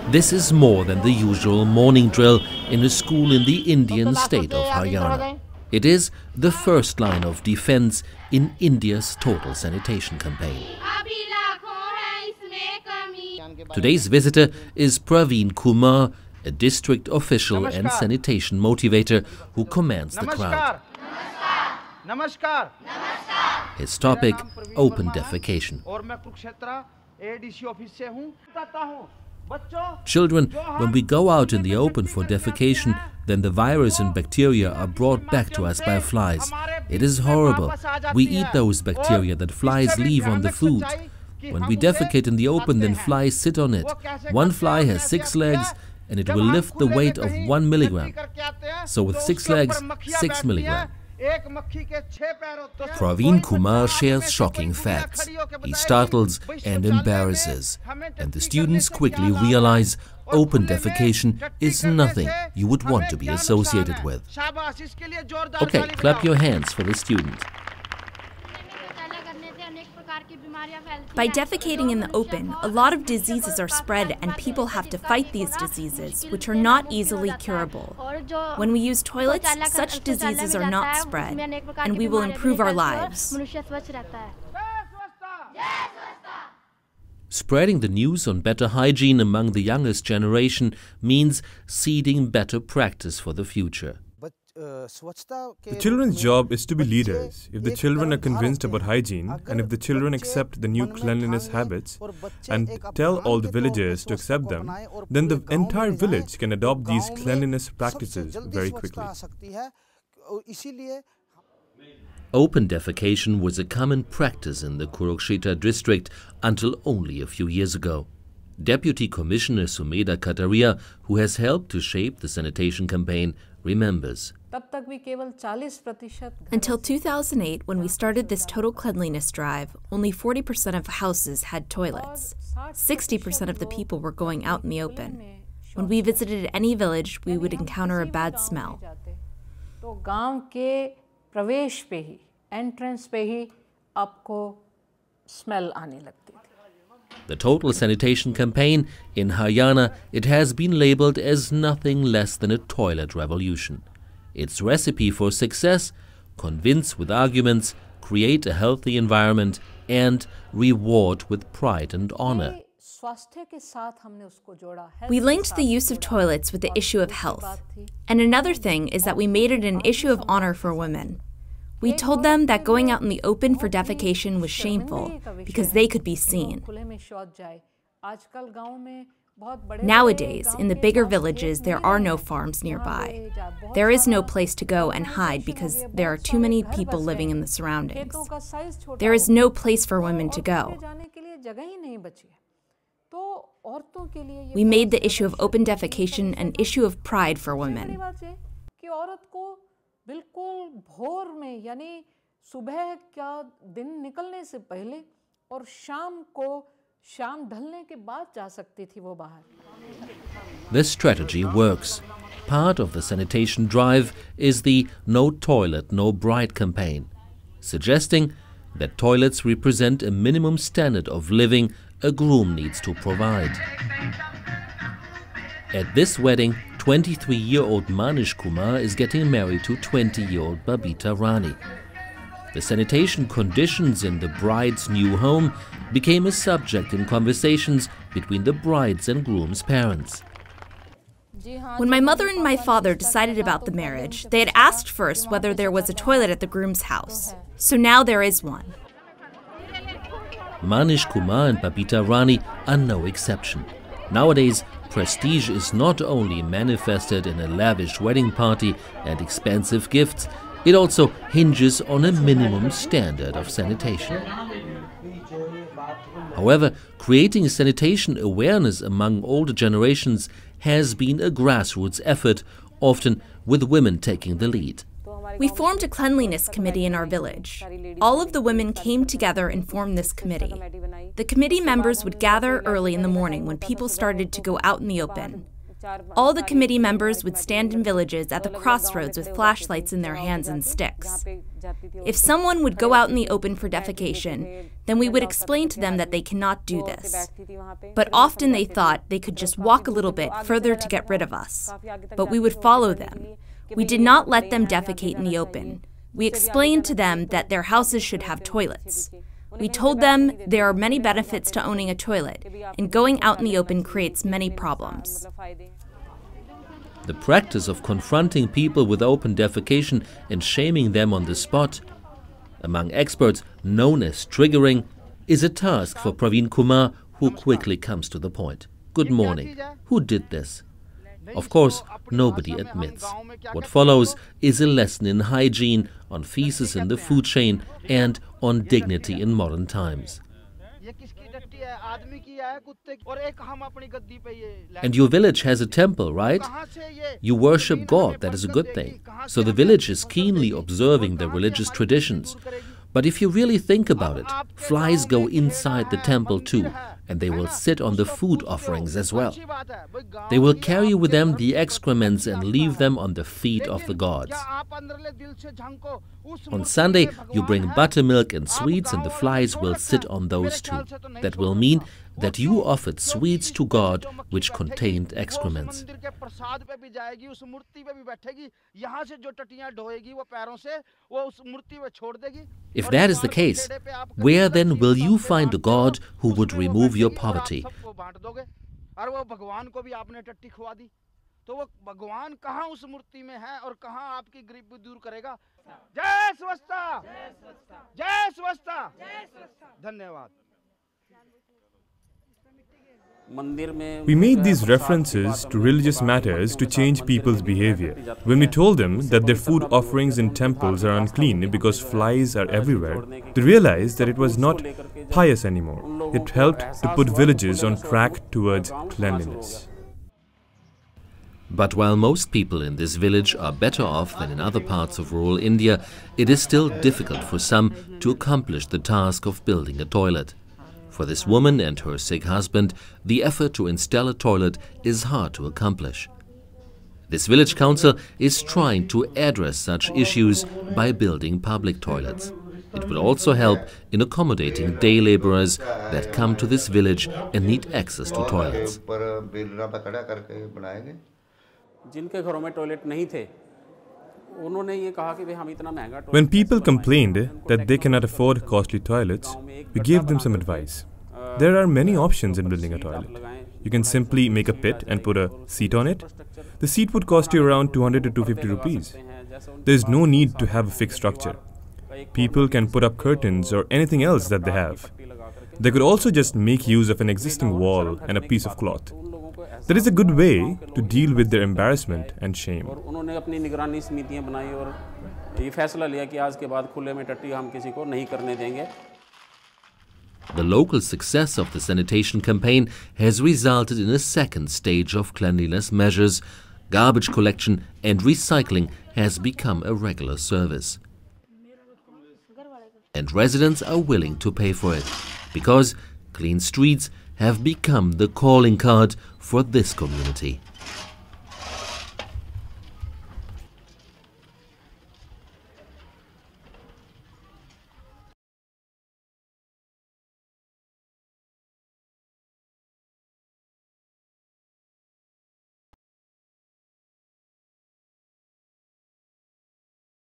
This is more than the usual morning drill in a school in the Indian state of Haryana. It is the first line of defense in India's total sanitation campaign. Today's visitor is Praveen Kumar, a district official and sanitation motivator who commands the crowd. His topic, open defecation. Children, when we go out in the open for defecation, then the virus and bacteria are brought back to us by flies. It is horrible. We eat those bacteria that flies leave on the food. When we defecate in the open, then flies sit on it. One fly has 6 legs and it will lift the weight of 1 milligram. So with 6 legs, 6 milligram. Praveen Kumar shares shocking facts. He startles and embarrasses. And the students quickly realize open defecation is nothing you would want to be associated with. Okay, clap your hands for the student. By defecating in the open, a lot of diseases are spread and people have to fight these diseases, which are not easily curable. When we use toilets, such diseases are not spread, and we will improve our lives. Spreading the news on better hygiene among the youngest generation means seeding better practice for the future. The children's job is to be leaders. If the children are convinced about hygiene, and if the children accept the new cleanliness habits and tell all the villagers to accept them, then the entire village can adopt these cleanliness practices very quickly. Open defecation was a common practice in the Kurukshetra district until only a few years ago. Deputy Commissioner Sumedha Kataria, who has helped to shape the sanitation campaign, remembers. Until 2008, when we started this total cleanliness drive, only 40% of houses had toilets. 60% of the people were going out in the open. When we visited any village, we would encounter a bad smell. The total sanitation campaign in Haryana, it has been labeled as nothing less than a toilet revolution. Its recipe for success: convince with arguments, create a healthy environment, and reward with pride and honor. We linked the use of toilets with the issue of health. And another thing is that we made it an issue of honor for women. We told them that going out in the open for defecation was shameful because they could be seen. Nowadays, in the bigger villages, there are no farms nearby. There is no place to go and hide because there are too many people living in the surroundings. There is no place for women to go. We made the issue of open defecation an issue of pride for women. This strategy works. Part of the sanitation drive is the No Toilet, No Bride campaign, suggesting that toilets represent a minimum standard of living a groom needs to provide. At this wedding, 23-year-old Manish Kumar is getting married to 20-year-old Babita Rani. The sanitation conditions in the bride's new home became a subject in conversations between the bride's and groom's parents. When my mother and my father decided about the marriage, they had asked first whether there was a toilet at the groom's house. So now there is one. Manish Kumar and Babita Rani are no exception. Nowadays, prestige is not only manifested in a lavish wedding party and expensive gifts, it also hinges on a minimum standard of sanitation. However, creating sanitation awareness among older generations has been a grassroots effort, often with women taking the lead. We formed a cleanliness committee in our village. All of the women came together and formed this committee. The committee members would gather early in the morning when people started to go out in the open. All the committee members would stand in villages at the crossroads with flashlights in their hands and sticks. If someone would go out in the open for defecation, then we would explain to them that they cannot do this. But often they thought they could just walk a little bit further to get rid of us. But we would follow them. We did not let them defecate in the open. We explained to them that their houses should have toilets. We told them there are many benefits to owning a toilet, and going out in the open creates many problems. The practice of confronting people with open defecation and shaming them on the spot, among experts known as triggering, is a task for Praveen Kumar, who quickly comes to the point. Good morning. Who did this? Of course, nobody admits. What follows is a lesson in hygiene, on feces in the food chain, and on dignity in modern times. And your village has a temple, right? You worship God, that is a good thing. So the village is keenly observing the religious traditions. But if you really think about it, flies go inside the temple too, and they will sit on the food offerings as well. They will carry with them the excrements and leave them on the feet of the gods. On Sunday, you bring buttermilk and sweets, and the flies will sit on those too. That will mean that you offered sweets to God which contained excrements. If that is the case, where then will you find a God who would remove your poverty? We made these references to religious matters to change people's behavior. When we told them that their food offerings in temples are unclean because flies are everywhere, they realized that it was not pious anymore. It helped to put villages on track towards cleanliness. But while most people in this village are better off than in other parts of rural India, it is still difficult for some to accomplish the task of building a toilet. For this woman and her sick husband, the effort to install a toilet is hard to accomplish. This village council is trying to address such issues by building public toilets. It will also help in accommodating day laborers that come to this village and need access to toilets. When people complained that they cannot afford costly toilets, we gave them some advice. There are many options in building a toilet. You can simply make a pit and put a seat on it. The seat would cost you around 200 to 250 rupees. There is no need to have a fixed structure. People can put up curtains or anything else that they have. They could also just make use of an existing wall and a piece of cloth. That is a good way to deal with their embarrassment and shame. The local success of the sanitation campaign has resulted in a second stage of cleanliness measures. Garbage collection and recycling has become a regular service. And residents are willing to pay for it, because clean streets have become the calling card for this community.